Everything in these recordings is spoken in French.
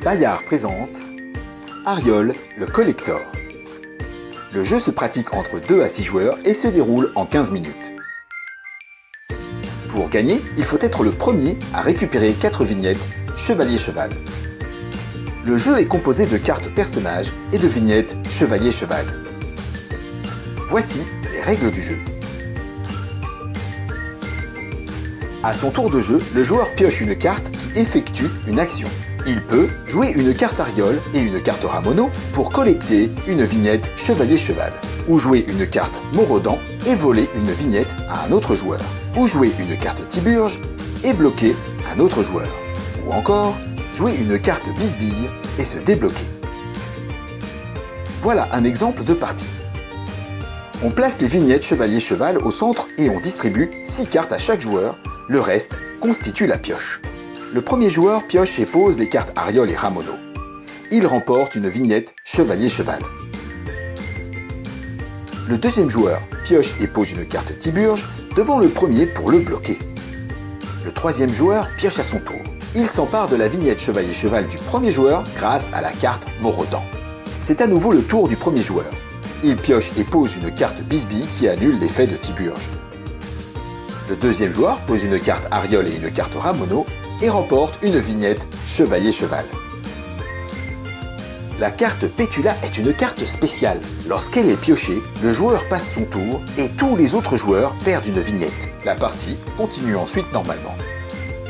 Bayard présente Ariol, le collector. Le jeu se pratique entre 2 à 6 joueurs et se déroule en 15 minutes. Pour gagner, il faut être le premier à récupérer 4 vignettes chevalier-cheval. Le jeu est composé de cartes personnages et de vignettes chevalier-cheval. Voici les règles du jeu. À son tour de jeu, le joueur pioche une carte qui effectue une action. Il peut jouer une carte Ariol et une carte Ramono pour collecter une vignette chevalier-cheval, ou jouer une carte Morodan et voler une vignette à un autre joueur, ou jouer une carte Tiburge et bloquer un autre joueur, ou encore jouer une carte Bisbille et se débloquer. Voilà un exemple de partie. On place les vignettes chevalier-cheval au centre et on distribue 6 cartes à chaque joueur, le reste constitue la pioche. Le premier joueur pioche et pose les cartes Ariol et Ramono. Il remporte une vignette chevalier-cheval. Le deuxième joueur pioche et pose une carte Tiburge devant le premier pour le bloquer. Le troisième joueur pioche à son tour. Il s'empare de la vignette chevalier-cheval du premier joueur grâce à la carte Morodan. C'est à nouveau le tour du premier joueur. Il pioche et pose une carte Bisbille qui annule l'effet de Tiburge. Le deuxième joueur pose une carte Ariol et une carte Ramono et remporte une vignette chevalier-cheval. La carte Pétula est une carte spéciale. Lorsqu'elle est piochée, le joueur passe son tour et tous les autres joueurs perdent une vignette. La partie continue ensuite normalement.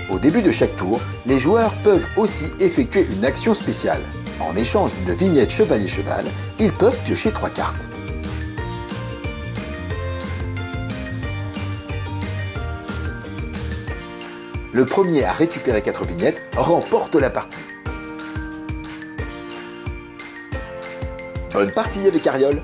Au début de chaque tour, les joueurs peuvent aussi effectuer une action spéciale. En échange d'une vignette chevalier-cheval, ils peuvent piocher 3 cartes. Le premier à récupérer 4 vignettes remporte la partie. Bonne partie avec Ariol!